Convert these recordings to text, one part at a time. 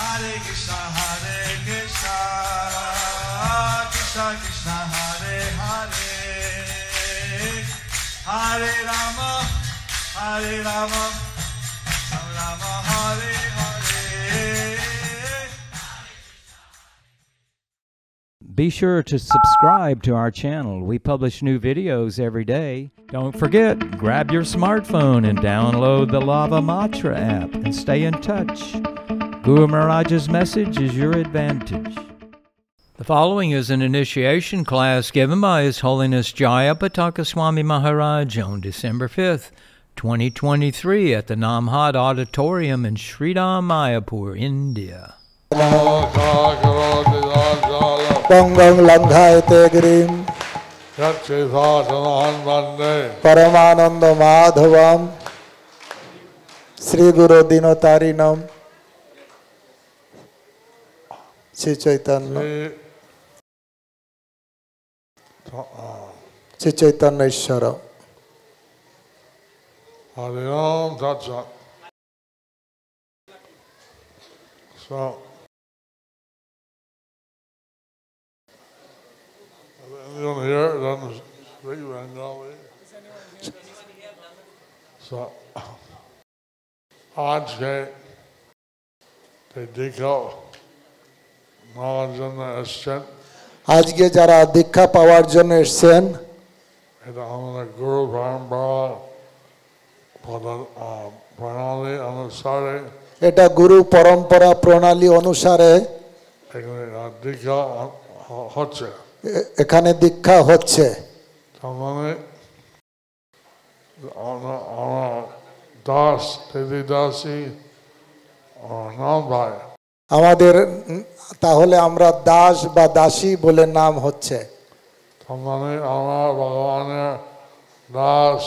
Hare Krishna Krishna Krishna Hare Hare Hare Rama Rama Rama Hare Hare. Be sure to subscribe to our channel. We publish new videos every day. Don't forget, grab your smartphone and download the Lava Matra app and stay in touch. Guru Maharaj's message is your advantage. The following is an initiation class given by His Holiness Jayapataka Swami Maharaj on December 5th, 2023 at the Namhad Auditorium in Sridham, Mayapur, India. Pangam Langhaite Girim Paramananda Madhavam Sri Guru Dinotarinam Sri Chaitanya Ishara. Hariom Tatsat. So, anyone here doesn't speak Bengali? So, आज के दीक्षा महाजन एस्टेन আজকে যারা দীক্ষা পাওয়ার জন্য এসেছেন এটা আমাদের গুরু পরম্পরা প্রণালী অনুসারে এটা গুরু পরম্পরা প্রণালী অনুসারে দীক্ষা হচ্ছে এখানে দীক্ষা হচ্ছে তার মানে আমরা দাস দিদি দাসী নাম ভাই আমাদের তাহলে আমরা দাস বা দাসী বলে নাম হচ্ছে তার মানে আমরা ভগবানের দাস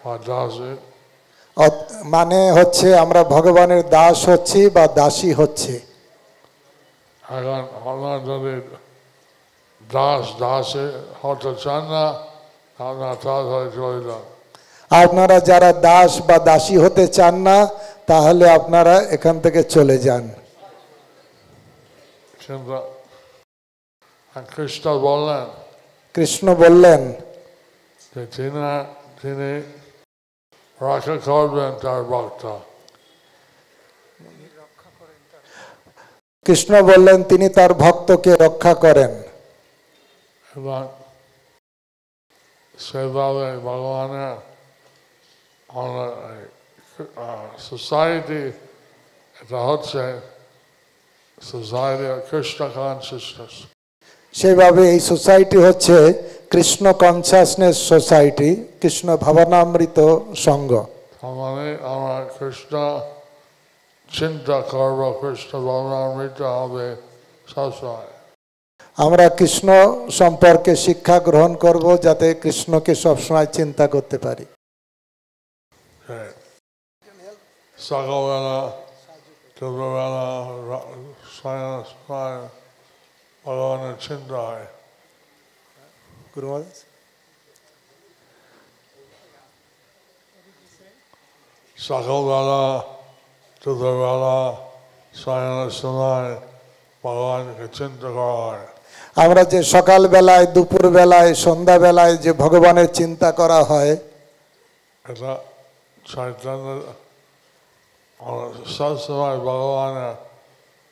বা দাসী মানে হচ্ছে আমরা ভগবানের দাস হচ্ছি বা দাসী হচ্ছে এখন আপনার যদি দাস দাসী হতে চান না আপনার তাড়াতাড়ি চলে যান আপনারা যারা দাস বা দাসী হতে চান না তাহলে আপনারা এখান থেকে চলে যান কিন্তু কৃষ্ণ বললেন যে তিনি রক্ষা করবেন তার ভক্ত কৃষ্ণ বললেন তিনি তার ভক্তকে রক্ষা করেন এবং সেভাবে ভগবানের সোসাইটি এটা হচ্ছে সোসাইটি কৃষ্ণ কনসিয়াসনেস সেভাবে এই সোসাইটি হচ্ছে কৃষ্ণ কনসিয়াসনেস সোসাইটি কৃষ্ণ ভাবনামৃত সংঘ মানে আমরা কৃষ্ণ চিন্তা করব কৃষ্ণ ভাবনামৃত হবে সবসময় আমরা কৃষ্ণ সম্পর্কে শিক্ষা গ্রহণ করব যাতে কৃষ্ণকে সবসময় চিন্তা করতে পারি সকালবেলা দুপুরবেলা ভগবানের চিন্তা হয় সকালবেলা দুপুরবেলা সায়নের সময় ভগবানকে চিন্তা করা হয় আমরা যে সকাল বেলায় দুপুর বেলায় সন্ধ্যা বেলায় যে ভগবানের চিন্তা করা হয় এটা চৈতন্য সবসময় ভগবানের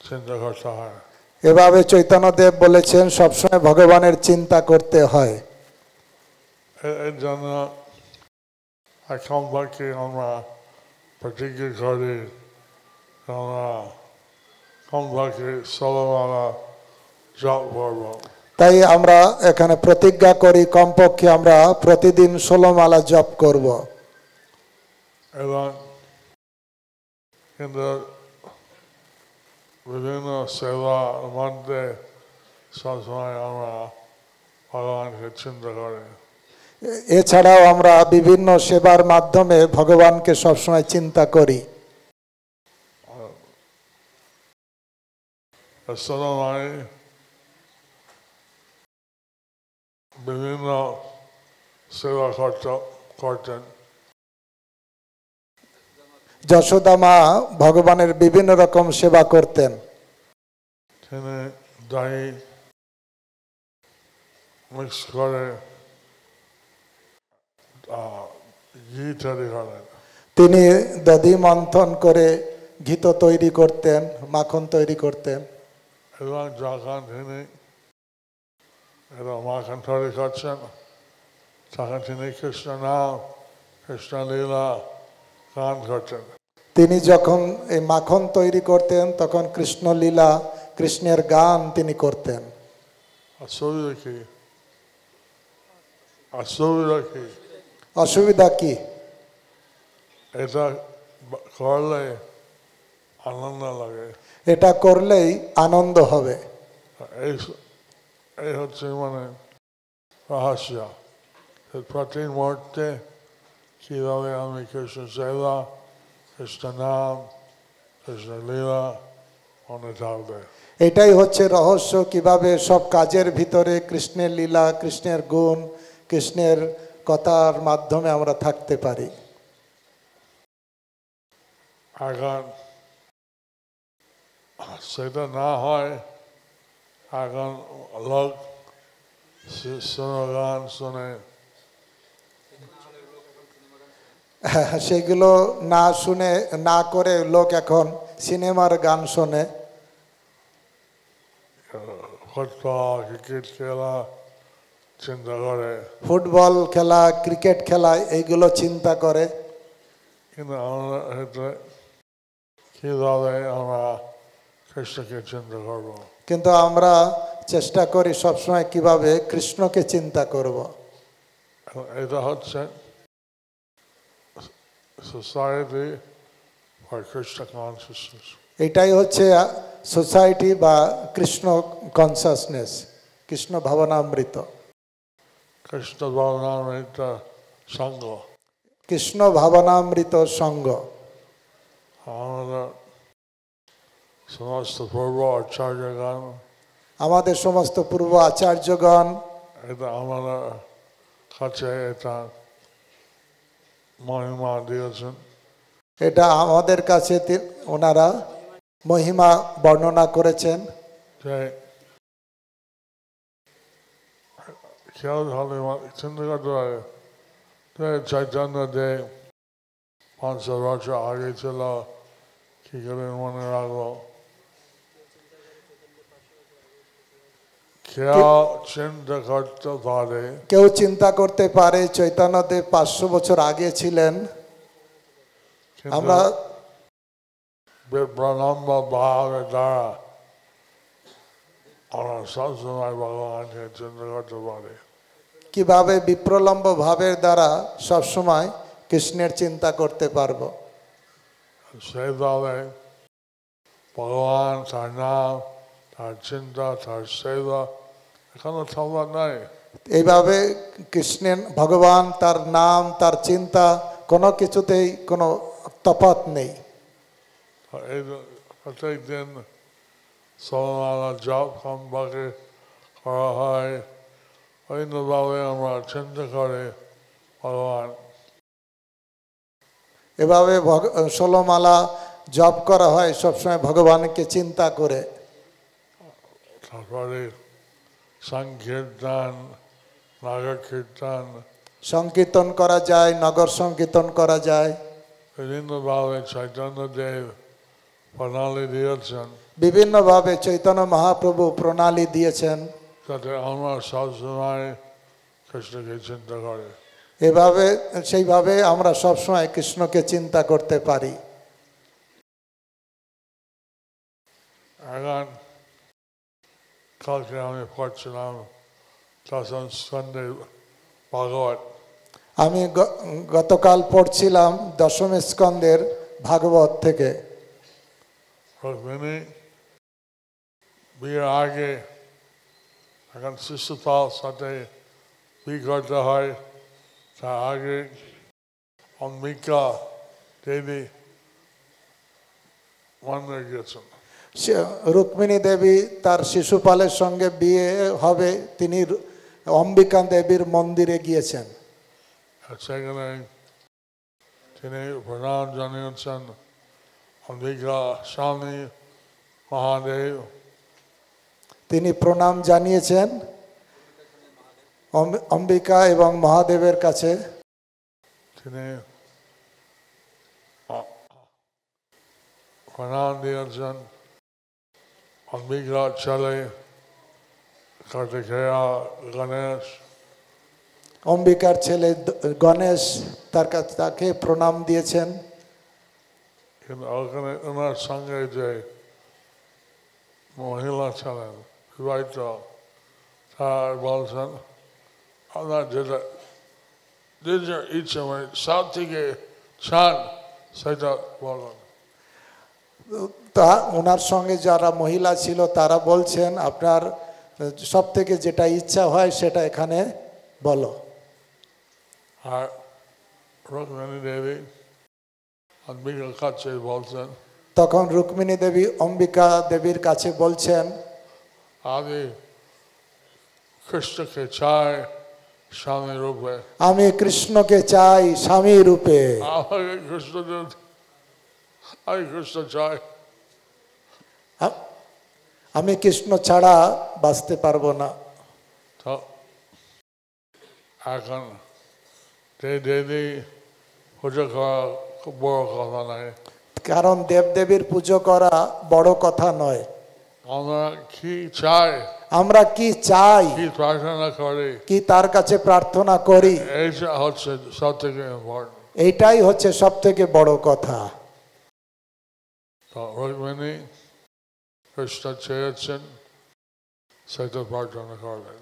চিন্তা করতে হয় এভাবে চৈতন্যদেব বলেছেন সবসময় ভগবানের চিন্তা করতে হয় এর জন্য কমপক্ষে আমরা প্রতিজ্ঞা করি আমরা কমপক্ষে 16 মালা জপ করব তাই আমরা এখানে প্রতিজ্ঞা করি কমপক্ষে আমরা প্রতিদিন 16 মালা জপ করব এবং কিন্তু বিভিন্ন সেবার মধ্যে সবসময় আমরা ভগবানকে চিন্তা করি এছাড়াও আমরা বিভিন্ন সেবার মাধ্যমে ভগবানকে সবসময় চিন্তা করি বিভিন্ন সেবা করতেন যশোদা মা ভগবানের বিভিন্ন রকম সেবা করতেন তিনি দহি মিক্স করে ঘি তৈরি করেন। তিনি দধি মন্থন করে ঘিতো তৈরি করতেন, মাখন তৈরি করতেন। এবং যখন তিনি মাখন তৈরি করছেন তখন তিনি কৃষ্ণ নাম, কৃষ্ণ লীলা গান করতেন। তিনি যখন এই মাখন তৈরি করতেন তখন কৃষ্ণ লীলা, কৃষ্ণের গান তিনি করতেন। অসুবিধা কি? অসুবিধা কি? অসুবিধা কি? এটা করলে আনন্দ লাগে। এটা করলেই আনন্দ হবে। এই হচ্ছে মানে রহস্য। প্রতি মুহূর্তে কিভাবে আমি কৃষ্ণ সেবা, কৃষ্ণ নাম, কৃষ্ণ লীলা মনে থাকবে। এটাই হচ্ছে রহস্য, কিভাবে সব কাজের ভিতরে কৃষ্ণের লীলা, কৃষ্ণের গুণ, কৃষ্ণের কথার মাধ্যমে আমরা থাকতে পারি। এখন সেটা না হয়, এখন লোক গান শুনে, সেগুলো না শুনে না করে লোক এখন সিনেমার গান শোনে, ফুটবল ক্রিকেট খেলা চিন্তা করে, ফুটবল খেলা, ক্রিকেট খেলা এইগুলো চিন্তা করে। কিন্তু আমরা কিভাবে আমরা কৃষ্ণকে চিন্তা করব? কিন্তু আমরা চেষ্টা করি সবসময় কিভাবে কৃষ্ণকে চিন্তা করব। এটা হচ্ছে সোসাইটি ফর কৃষ্ণ কনসিয়াসনেস। এটাই হচ্ছে সোসাইটি বা কৃষ্ণ কনসাসনেস, কৃষ্ণ ভাবনামৃত, কৃষ্ণ ভাবনামৃত সঙ্গ। কৃষ্ণ ভাবনামৃত সঙ্গ। আমাদের সমস্ত পূর্ব আচার্যগণ, আমাদের সমস্ত পূর্ব আচার্যগণ এটা আমাদের কাছে এটা মহিমা দিয়েছেন। এটা আমাদের কাছে ওনারা মহিমা বর্ণনা করেছেন। যে কেউ হলে চিন্তা করতে পারে যে চৈতন্য দেব 500 বছর আগে ছিল, কি করে মনে রাখবো? কেউ চিন্তা করতে পারে চৈতন্যদেব 500 বছর আগে ছিলেন। আমরা বিপ্রলম্ব ভাবের দ্বারা আমরা সবসময় ভগবানকে চিন্তা করতে পারি। কিভাবে বিপ্রলম্ব ভাবের দ্বারা সবসময় কৃষ্ণের চিন্তা করতে পারবো? সেইভাবে ভগবান, তার নাম, তার চিন্তা, তার সেবা এখনো থামা নাই। এইভাবে কৃষ্ণের ভগবান, তার নাম, তার চিন্তা কোনো কিছুতেই কোনো তফাৎ নেই। এই প্রত্যেক দিন সমালা জপ সম্পর্কে করা হয়, অন্যভাবে আমরা চিন্তা করে ভগবান। এভাবে 16 মালা জপ করা হয় সবসময় ভগবানকে চিন্তা করে। তারপরে সংকীর্তন, নগর কীর্তন, সংকীর্তন করা যায়, নগর সংকীর্তন করা যায়। বিভিন্নভাবে চৈতন্যদেব প্রণালী দিয়েছেন, বিভিন্নভাবে চৈতন্য মহাপ্রভু প্রণালী দিয়েছেন, যাতে আমরা সবসময় কৃষ্ণকে চিন্তা করে। এভাবে সেইভাবে আমরা সবসময় কৃষ্ণকে চিন্তা করতে পারি। এখন কালকে আমি পড়ছিলাম দশম স্কন্ধে ভাগবত। আমি গতকাল পড়ছিলাম দশম স্কন্ধের ভাগবত থেকে। রুক্মিণী বিয়ের আগে এখন শিশুপাল সাথে বিয়ে করতে হয়, তার আগে অম্বিকা দেবী মন্দিরে গেছেন। রুক্মিণী দেবী তার শিশুপালের সঙ্গে বিয়ে হবে, তিনি অম্বিকা দেবীর মন্দিরে গিয়েছেন। সেখানে তিনি প্রণাম জানিয়েছেন অম্বিকা স্বামী মহাদেব তিনি প্রণাম জানিয়েছেন অম্বিকা এবং মহাদেবের কাছে। তিনি প্রণাম দিয়েছেন অম্বিকার ছেলে কার্তিকেয়া গণেশ। অম্বিকার ছেলে গণেশ তাকে প্রণাম দিয়েছেন। কিন্তু ওখানে ওনার সঙ্গে যে মহিলা ছিলেন বিবাহিত, তার বলছেন আপনার যেটা নিজের ইচ্ছে মানে সব থেকে চান সেটা বলুন। তা ওনার সঙ্গে যারা মহিলা ছিল তারা বলছেন আপনার সব থেকে যেটা ইচ্ছা হয় সেটা এখানে বলো। আর রুক্মিণী দেবী অম্বিকার কাছে বলছেন, তখন রুক্মিণী দেবী অম্বিকা দেবীর কাছে বলছেন আমি কৃষ্ণকে চাই স্বামী রূপে, আমি কৃষ্ণকে চাই স্বামী রূপে, আমাকে কৃষ্ণ দিন, আমি কৃষ্ণ চাই। আমি কৃষ্ণ ছাড়া বাঁচতে পারবো না। তো এখন দেবী পুজো করা খুব বড় কথা নয়, কারণ দেবদেবীর পুজো করা বড় কথা নয়। আমরা কি চাই, আমরা কি চাই, কি প্রার্থনা করি, কি তার কাছে প্রার্থনা করি, এইটা হচ্ছে সব থেকে ইম্পর্টেন্ট। এইটাই হচ্ছে সব থেকে বড় কথা। তো রুক্মিণী কৃষ্ণ চেয়েছেন সেটা প্রার্থনা করলেন।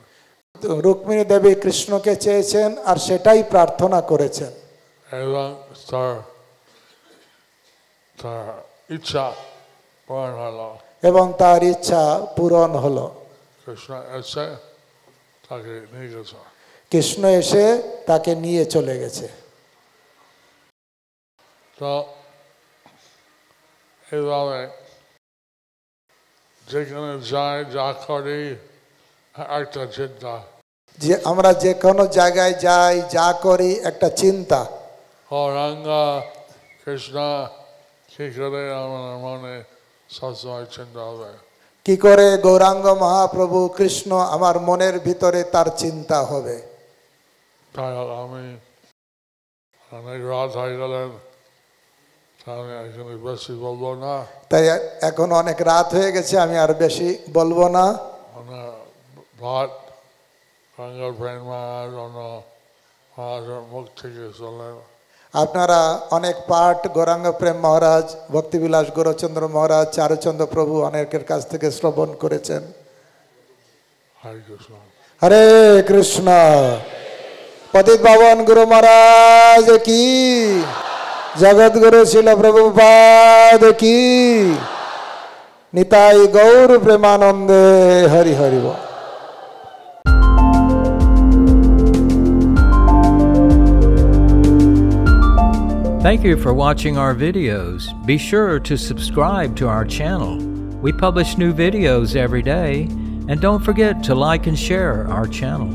রুক্মিণী দেবী কৃষ্ণকে চেয়েছেন আর সেটাই প্রার্থনা করেছেন এবং তার ইচ্ছা পূরণ হলো, এবং তার ইচ্ছা পূরণ হলো। কৃষ্ণ এসে তাকে নিয়ে গেছে। কৃষ্ণ এসে তাকে নিয়ে চলে গেছে। তো এইভাবে যেখানে যাই যা করি একটা চিন্তা, যে আমরা যে কোনো জায়গায় যাই যা করি একটা চিন্তা, গৌরাঙ্গা কৃষ্ণ কি করে আমার মনে সবসময় চিন্তা হবে, কি করে গৌরাঙ্গ মহাপ্রভু কৃষ্ণ আমার মনের ভিতরে তার চিন্তা হবে। তাই আমি অনেক রাত হয়ে গেলেন, আমি এখানে বেশি বলবো না। তাই এখন অনেক রাত হয়ে গেছে, আমি আর বেশি বলবো না। ভাট গঙ্গার প্রেম মহারাজ অন্য মহারাজের মুখ থেকে চলেন। আপনারা অনেক পাঠ গৌরাঙ্গ প্রেম মহারাজ, ভক্তিবিলাস গৌরচন্দ্র মহারাজ, চারুচন্দ্র প্রভু অনেকের কাছ থেকে শ্রবণ করেছেন। হরে কৃষ্ণ, হরে কৃষ্ণ। পতিত পাবন গুরু মহারাজ কি, জগৎ গুরু শিল প্রভুপাদ কি, নিতাই গৌর প্রেমানন্দে। হরি হরি বল। Thank you for watching our videos. Be sure to subscribe to our channel. We publish new videos every day, and don't forget to like and share our channel.